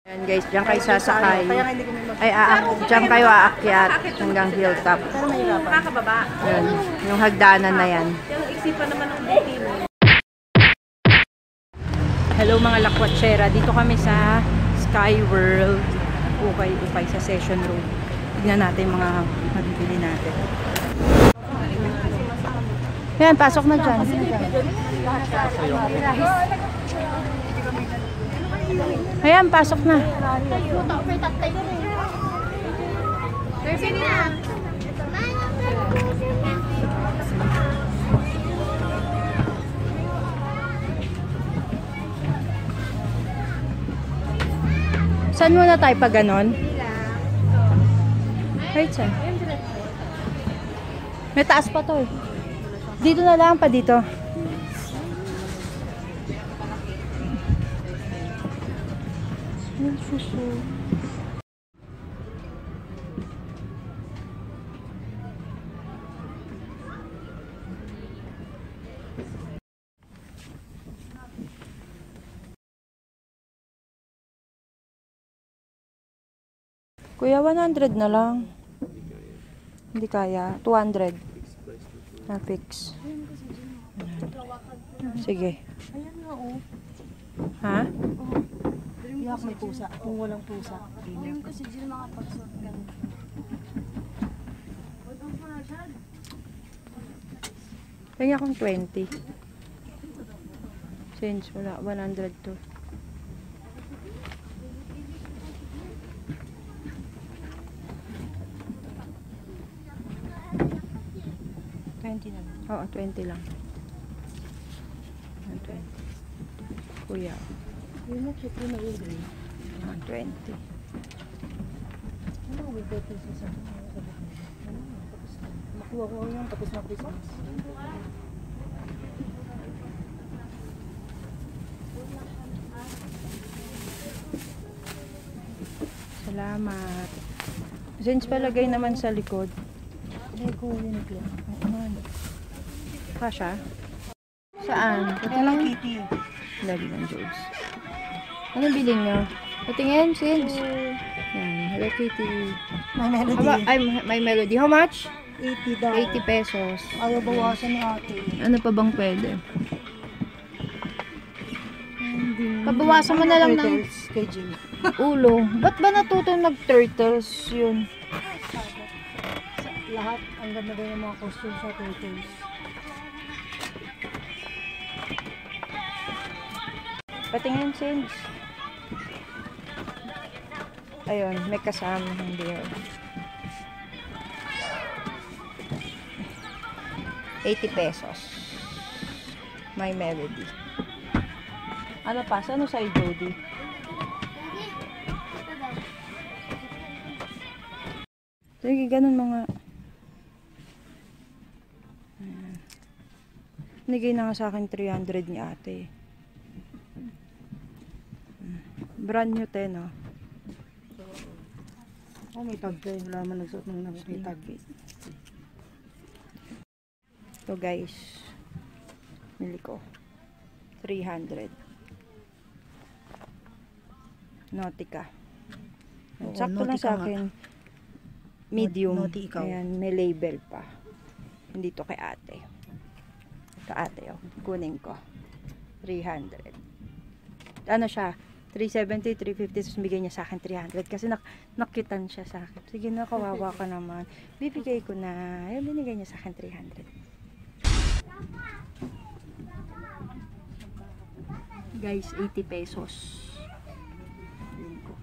Ayan guys, diyan kayo sasakay. Ay, diyan kayo aakyat hanggang hilltop. Kakababa. Yan, yung hagdanan na yan. Yung isipan naman ng bukid. Hello mga lakwatsera, dito kami sa Sky World. Ukay sa Session Road. Tignan natin mga mabibili natin. Yan, pasok na dyan. Ayan, pasok na. Saan muna tayo pag ganon? Right saan? May taas pa to eh. Dito na lang pa dito. Suso. Kuya, 100 na lang. Hindi kaya. 200. Na fix. Sige. Ayan nga oh. Ha? Iyak may pusa. Kung walang pusa. Ayun kasi dyan makapag-sort ka. Kaya akong 20. Since wala, 100 to. Oo, 20 lang. 20. Kuya. Yun na, check yun na yun. 20. Ano, wait, ito sa makuha ko yung tapos na Christmas. Salamat. Since palagay naman sa likod. Ay, ko yun ito. Kasha? Saan? Ito lang kitty. Lagi ng Jones. Anong bilhin nyo? Patingin, Sins. Yan, Hello Kitty. May melody. May melody. How much? 80 daw. 80 pesos. Ayaw bawasan ni ate. Ano pa bang pwede? Pabawasan mo na lang ng kay Jim. ulo. Ba't ba natuto nag-turtles yun? Lahat, ang ganda daw yung mga costume sa turtles. Patingin, Sins. Ayun, may kasama. Hindi yun. 80 pesos. May melody. Ano pa? Ano sa'yo, Jody? Sige, ganun mga... Nigay na nga sa akin 300 ni ate. Brand new 10, oh. Oh, may tag kayo. Wala man nagsuot ng may tag. So guys, nili ko 300 Nautica. Sakto lang sa akin, medium. Ayan, may label pa. Hindi to kay ate. Ito ate, oh. Kunin ko 300. Ano siya, 370, 350, tapos bigay niya sa akin 300 kasi nakitan siya sa akin. Sige na, kawawa ka naman. Bibigay ko na. Ayun, binigay niya sa akin 300. Guys, 80 pesos. Yun ko.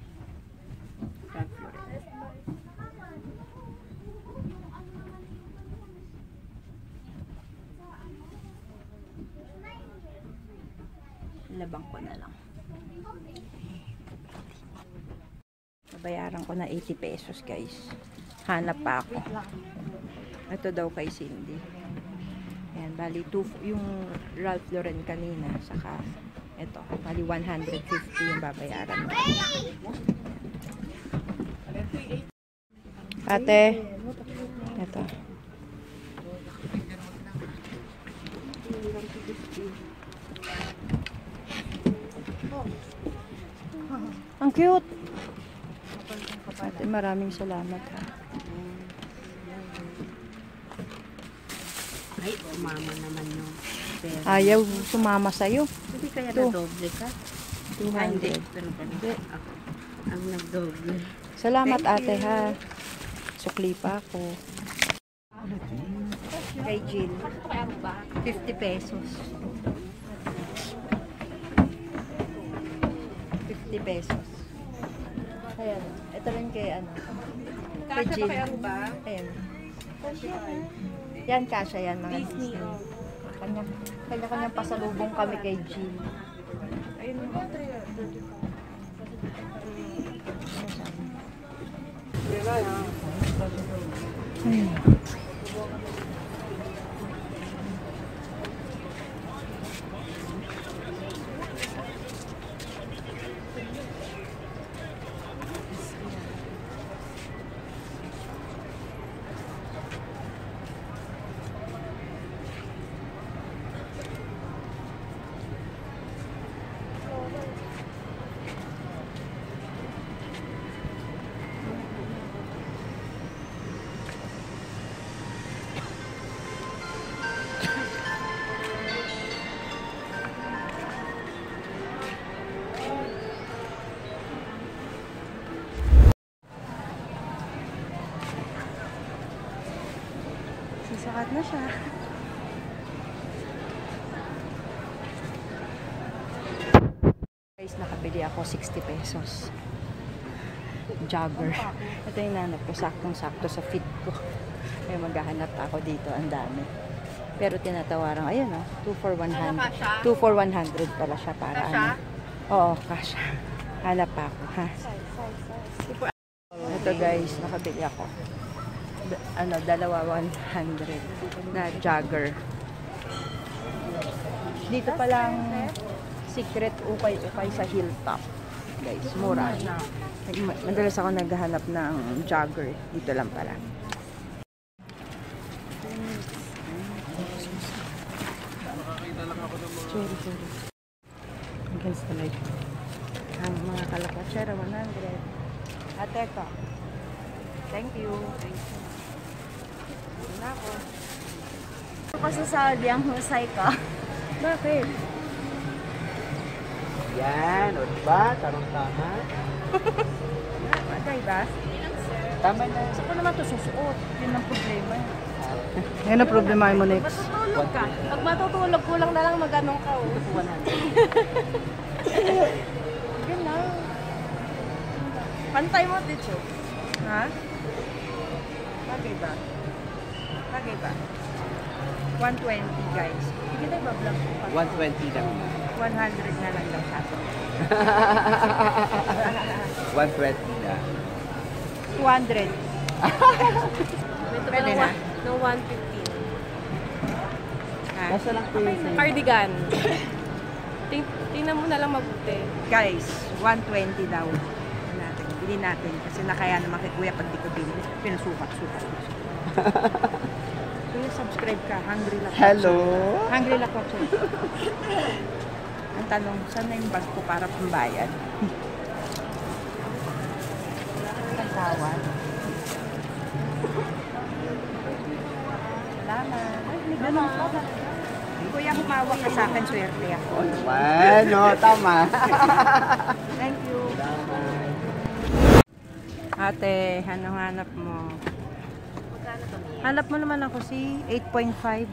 Labang ko na lang. Bayaran ko na 80 pesos guys. Hanap pa ako. Ito daw kay Cindy. Ayan, bali yung Ralph Lauren kanina. Saka ito, bali 150 yung babayaran ko. Ate, ito. Ang Ang cute. Ate, maraming salamat ha. Ay, umama naman yung pera. Ayaw sumama sa'yo. Hindi kaya Ito. na doble ka? 200. Pero pala ako. Ang nagdoble. Salamat Thank ate you. ha. Sukli pa ako. Kay Jill. 50 pesos. 50 pesos. Ayan. Ito rin kay ano. Kay Jill. Ayan. Yan, kasha yan mga Disney. Kanya-kanyang pasalubong kami kay Jill. Ayun mo. Sisukat na siya. Guys, nakabili ako 60 pesos. Jogger. Ito yung nanap ko. Saktong-sakto sa fit ko. May maghahanap ako dito. Ang dami. Pero tinatawarang, ayun o. 2 for 100. 2 for 100 pala siya para ano. Oo, kasha. Hanap pa ako, ha? Ito guys, nakabili ako. Dalawa 100 na jogger. Dito pa lang secret ukay-ukay sa hilltop. Guys, mura. Madalas ako naghahanap ng jogger. Dito lang pala. Sorry. Against the light. Ang mga kalakatsera, 100. Ate ko. Thank you. Na ako. Pasasabi ang husay ka. Bakit? Yan, o diba? Tarong-tama. Bagay ba? Tama na. Saan ko naman ito susuot? Yun ang problema. Yan ang problema mo next. Matutulog ka. Pag matutulog, kulang na lang mag-anong ka. Yun lang. Pantay mo, Ticho. Ha? Bagay ba? Bagay ba? 120 guys. Hindi tayo ba-vlog ko pa? 120 lang. 100 na lang daw sa atin. 120 na. 200. Ito pa Pwede na? ng 115. Ha? Nasa lang po yung sa'yo. Cardigan. Tingnan mo na lang mabuti. Guys, 120 daw. Natin. Bili natin. Kasi nakaya naman kay kuya pag di ko bili. Pinasukat-sukat. Kung subscribe ka, Hungry Lakot. Hello? Hungry Lakot. Ang tanong, saan na yung bag ko para pambayad? Ang tawad. Salamat. Ay, may ganun pa. Kuya, humawak ka sa akin, swerte ako. O naman, no, tama. Thank you. Tama. Ate, anong hanap mo? Hanap mo naman ako si 8.5.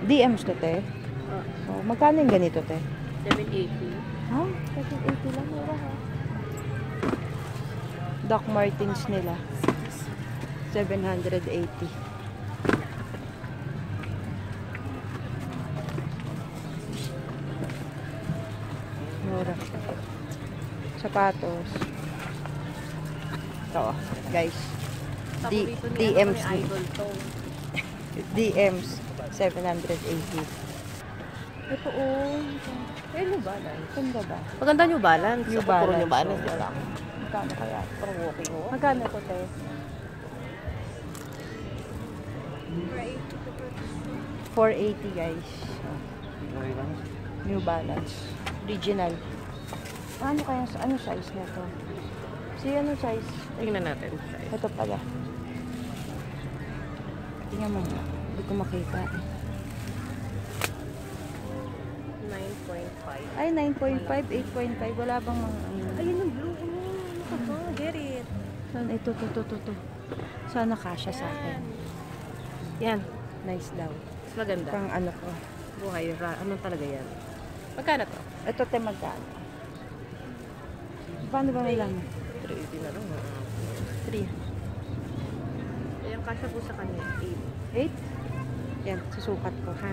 DMs to, te? Oh, magkano yung ganito, te? 780. Ha? 780 lang, mura ha? Doc Martens nila. 780. Mura. Sapatos. Ito, guys. DMs. DMs. 780. Ito, oh. New Balance. Ganda ba? Maganda New Balance. New Ako puro Balance, New Balance oh. na lang. Magkano kaya? Parang walking oh. Magkano to, te? 480 guys. New Balance. Original. Ano kaya, ano size nito? Ano size? Tingnan natin. Ito pala. Tingnan mo nga. Hindi ko makita. 9.5. Ay, 9.5, 8.5. Wala bang mga ano? Ayun yung blue. Ano ka to? Get it. Saan? Ito. Sana kasya sa akin. Yan. Nice daw. Mas maganda. Pang ano ko. Buhay. Ano talaga yan? Magkano to? Ito te magkano? Paano ba nalaman? 380 na lang. 3. Yung kasya po sa kanya, 8? Yan, susukat ko ha.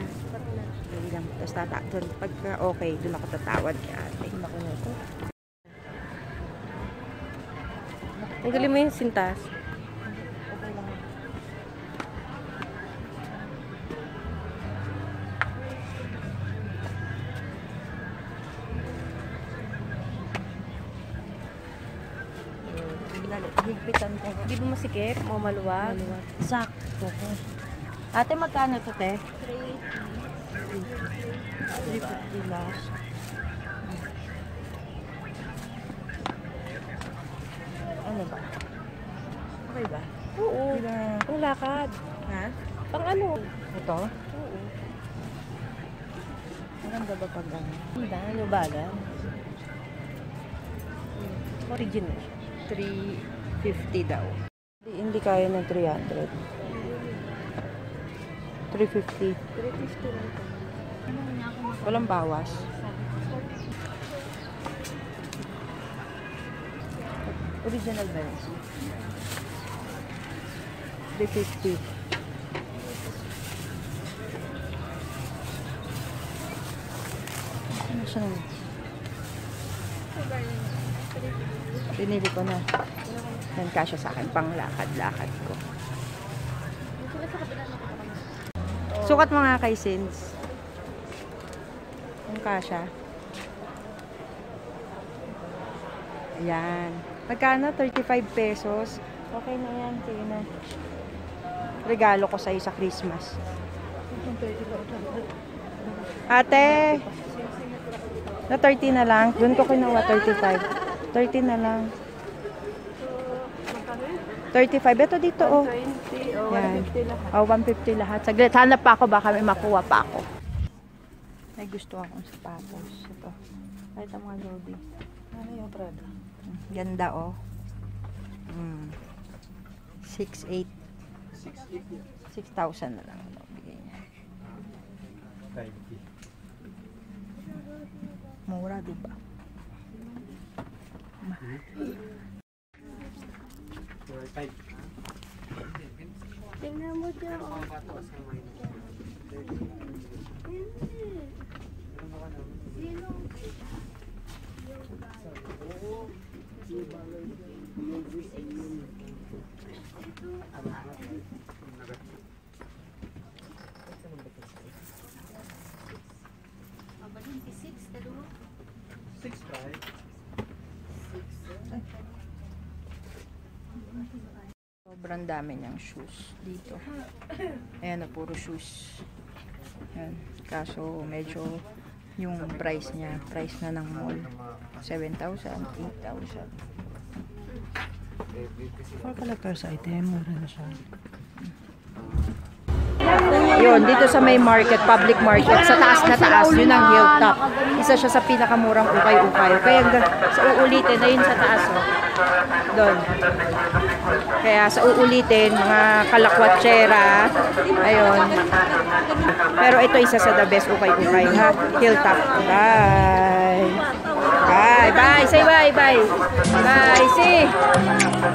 Dali lang. Tapos pagka okay, doon ako tatawad kay ate. Laki na ito. Tanggalin mo yung sintas. Okay lang. Higpitan ko. Hindi mo masikip, mo maluwag. Sakto ko. Ate, magkano to, te? 350 last. Ano ba? Okay ba? Oo. Diba? Ang lakad. Ha? Pang ano? Ito? Oo. Maganda ba pag ano? Ano baga? Original. 350 daw. Hindi kaya ng 300. 350. 350 lang ito. Walang bawas. Original ba yun? 350. Ano siya naman? Pinili ko na. Yan kasya sa akin. Panglakad-lakad ko. Sukat mo nga kay Sins. Yung kasya. Ayan. Magkano? 35 pesos. Okay na yan. Sige na. Regalo ko sa'yo sa Christmas. Ate! Na 30 na lang. Doon ko kinuha 35. 30 na lang. 35. Ito dito, oh. 120 o Yan. 150 lahat. Oh, 150 lahat. Saglit, hanap pa ako. Baka may makuha pa ako. May gusto akong sapatos. Ito. Kahit ang mga Lodi. Ano yung Prada? Ganda, oh. 6,800. 6,000 na lang. Ano, bigay niya. Mura, diba? Tingnan mo dyan. Sobrang dami niyang shoes dito. Ayan na, puro shoes. Ayan. Kaso medyo yung price niya, price na ng mall. 7,000, 8,000. For collector's item, mura na siya. Yun, dito sa may market, public market, sa taas na taas, yun ang hilltop. Isa siya sa pinakamurang ukay-ukay. Kaya sa uulitin, na yun sa taas, oh. Doon. Kaya sa uulitin, mga kalakwatsera, ayun. Pero ito isa sa the best ukay-ukay, ha? Hilltop. Bye! Bye! Bye! Say bye! Bye! Bye! Say!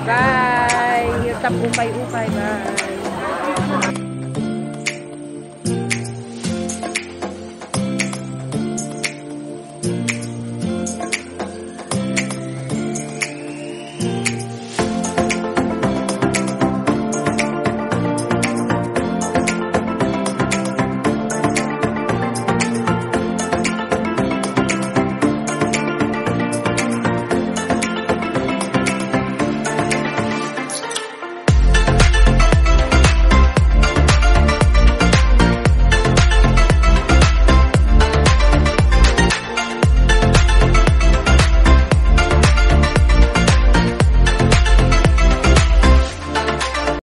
Bye! Hilltop ukay-ukay. Bye!